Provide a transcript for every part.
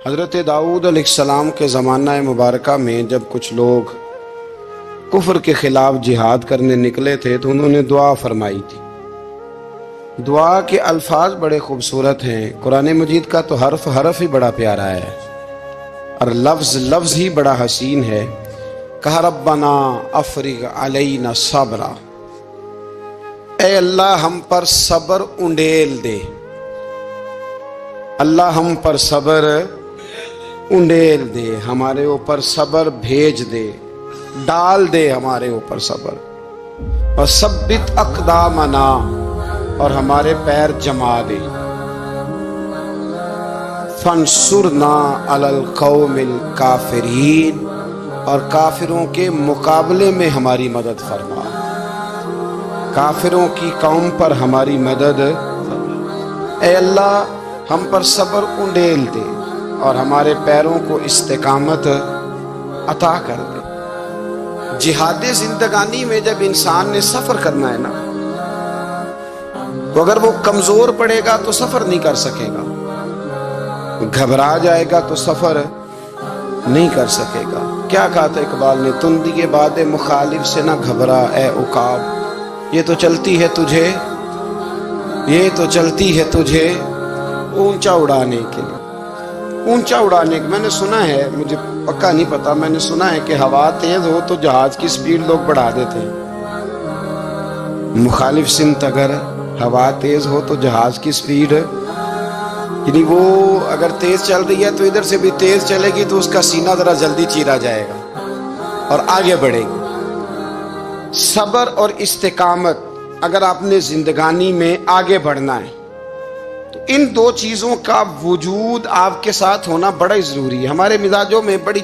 حضرت داؤد علیہ السلام کے زمانہ مبارکہ میں جب کچھ لوگ کفر کے خلاف جہاد کرنے نکلے تھے تو انہوں نے دعا فرمائی تھی۔ دعا کے الفاظ بڑے خوبصورت ہیں، قرآن مجید کا تو حرف حرف ہی بڑا پیارا ہے اور لفظ لفظ ہی بڑا حسین ہے۔ کہا ربنا افرغ علینا صبرا، اے اللہ ہم پر صبر انڈیل دے، اللہ ہم پر صبر انڈیل دے، ہمارے اوپر صبر بھیج دے، ڈال دے ہمارے اوپر صبر، اور ثبت اقدامنا، اور ہمارے پیر جما دے، فانصرنا علی القوم الکافرین، اور کافروں کے مقابلے میں ہماری مدد فرما، کافروں کی قوم پر ہماری مدد، اے اللہ ہم پر صبر انڈیل دے اور ہمارے پیروں کو استقامت عطا کر دے۔ جہاد زندگانی میں جب انسان نے سفر کرنا ہے نا، تو اگر وہ کمزور پڑے گا تو سفر نہیں کر سکے گا، گھبرا جائے گا تو سفر نہیں کر سکے گا۔ کیا کہا تھا اقبال نے؟ تندی باد مخالف سے نہ گھبرا اے عقاب، یہ تو چلتی ہے تجھے، یہ تو چلتی ہے تجھے اونچا اڑانے کے لیے، اونچا اڑانے کے۔ میں نے سنا ہے، مجھے پکا نہیں پتا، میں نے سنا ہے کہ ہوا تیز ہو تو جہاز کی سپیڈ لوگ بڑھا دیتے ہیں۔ مخالف سمت اگر ہوا تیز ہو تو جہاز کی سپیڈ، یعنی وہ اگر تیز چل رہی ہے تو ادھر سے بھی تیز چلے گی تو اس کا سینہ ذرا جلدی چیرا جائے گا اور آگے بڑھے گی۔ صبر اور استقامت، اگر آپ نے زندگانی میں آگے بڑھنا ہے تو ان دو چیزوں کا وجود آپ کے ساتھ ہونا بڑا ہی ضروری ہے۔ ہمارے مزاجوں میں بڑی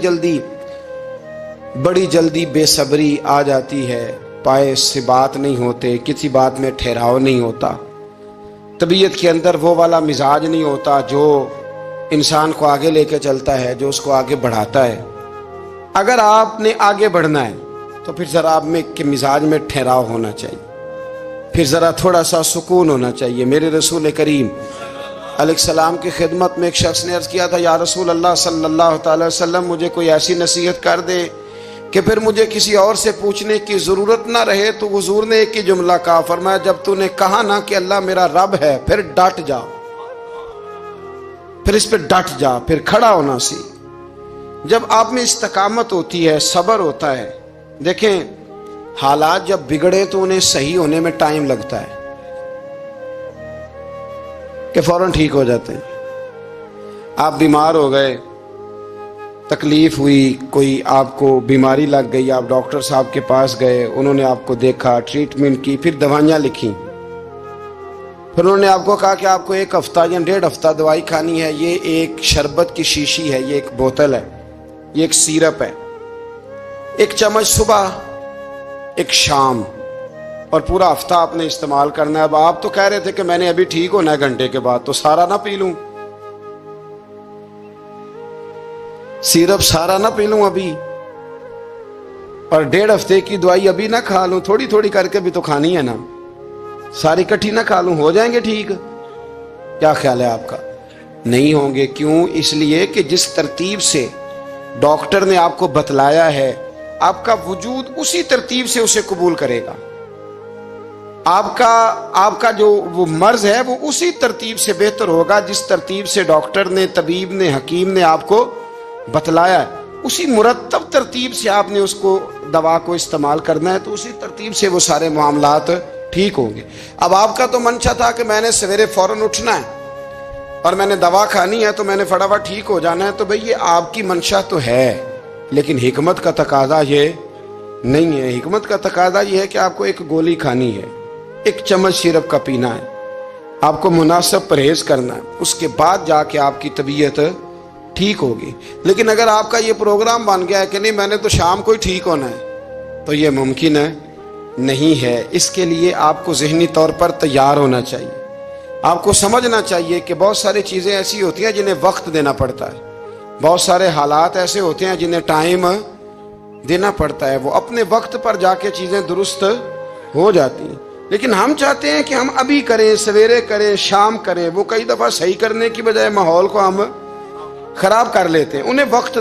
جلدی بے صبری آ جاتی ہے، پائے سے بات نہیں ہوتے، کسی بات میں ٹھہراؤ نہیں ہوتا، طبیعت کے اندر وہ والا مزاج نہیں ہوتا جو انسان کو آگے لے کے چلتا ہے، جو اس کو آگے بڑھاتا ہے۔ اگر آپ نے آگے بڑھنا ہے تو پھر ذرا آپ میں کے مزاج میں ٹھہراؤ ہونا چاہیے، پھر ذرا تھوڑا سا سکون ہونا چاہیے۔ میرے رسول کریم علیہ السلام کی خدمت میں ایک شخص نے عرض کیا تھا، یا رسول اللہ صلی اللہ تعالی وسلم، مجھے کوئی ایسی نصیحت کر دے کہ پھر مجھے کسی اور سے پوچھنے کی ضرورت نہ رہے۔ تو حضور نے ایک ہی جملہ کہا، فرمایا جب تو نے کہا نا کہ اللہ میرا رب ہے، پھر ڈٹ جا، پھر اس پہ ڈٹ جا، پھر کھڑا ہونا سیکھ۔ جب آپ میں استقامت ہوتی ہے، صبر ہوتا ہے، دیکھیں حالات جب بگڑے تو انہیں صحیح ہونے میں ٹائم لگتا ہے کہ فوراً ٹھیک ہو جاتے ہیں۔ آپ بیمار ہو گئے، تکلیف ہوئی، کوئی آپ کو بیماری لگ گئی، آپ ڈاکٹر صاحب کے پاس گئے، انہوں نے آپ کو دیکھا، ٹریٹمنٹ کی، پھر دوائیاں لکھیں، پھر انہوں نے آپ کو کہا کہ آپ کو 1 ہفتہ یا 1.5 ہفتہ دوائی کھانی ہے، یہ ایک شربت کی شیشی ہے، یہ ایک بوتل ہے، یہ ایک سیرپ ہے، 1 چمچ صبح 1 شام، اور پورا ہفتہ آپ نے استعمال کرنا ہے۔ اب آپ تو کہہ رہے تھے کہ میں نے ابھی ٹھیک ہونا ہے گھنٹے کے بعد، تو سارا نہ پی لوں، سیرپ سارا نہ پی لوں ابھی، اور 1.5 ہفتے کی دوائی ابھی نہ کھا لوں، تھوڑی تھوڑی کر کے بھی تو کھانی ہے نا، ساری کٹھی نہ کھا لوں، ہو جائیں گے ٹھیک؟ کیا خیال ہے آپ کا؟ نہیں ہوں گے۔ کیوں؟ اس لیے کہ جس ترتیب سے ڈاکٹر نے آپ کو بتلایا ہے، آپ کا وجود اسی ترتیب سے اسے قبول کرے گا، آپ کا جو وہ مرض ہے وہ اسی ترتیب سے بہتر ہوگا جس ترتیب سے ڈاکٹر نے، طبیب نے، حکیم نے آپ کو بتلایا ہے، اسی مرتب ترتیب سے آپ نے اس کو دوا کو استعمال کرنا ہے، تو اسی ترتیب سے وہ سارے معاملات ٹھیک ہوں گے۔ اب آپ کا تو منشا تھا کہ میں نے سویرے فوراً اٹھنا ہے اور میں نے دوا کھانی ہے تو میں نے فٹافٹ ٹھیک ہو جانا ہے، تو بھئی یہ آپ کی منشا تو ہے، لیکن حکمت کا تقاضا یہ نہیں ہے۔ حکمت کا تقاضا یہ ہے کہ آپ کو 1 گولی کھانی ہے، 1 چمچ سیرپ کا پینا ہے، آپ کو مناسب پرہیز کرنا ہے، اس کے بعد جا کے آپ کی طبیعت ٹھیک ہوگی۔ لیکن اگر آپ کا یہ پروگرام بن گیا ہے کہ نہیں میں نے تو شام کو ہی ٹھیک ہونا ہے، تو یہ ممکن ہے نہیں ہے۔ اس کے لیے آپ کو ذہنی طور پر تیار ہونا چاہیے، آپ کو سمجھنا چاہیے کہ بہت ساری چیزیں ایسی ہوتی ہیں جنہیں وقت دینا پڑتا ہے، بہت سارے حالات ایسے ہوتے ہیں جنہیں ٹائم دینا پڑتا ہے، وہ اپنے وقت پر جا کے چیزیں درست ہو جاتی ہیں۔ لیکن ہم چاہتے ہیں کہ ہم ابھی کریں، سویرے کریں، شام کریں، وہ کئی دفعہ صحیح کرنے کی بجائے ماحول کو ہم خراب کر لیتے ہیں، انہیں وقت دے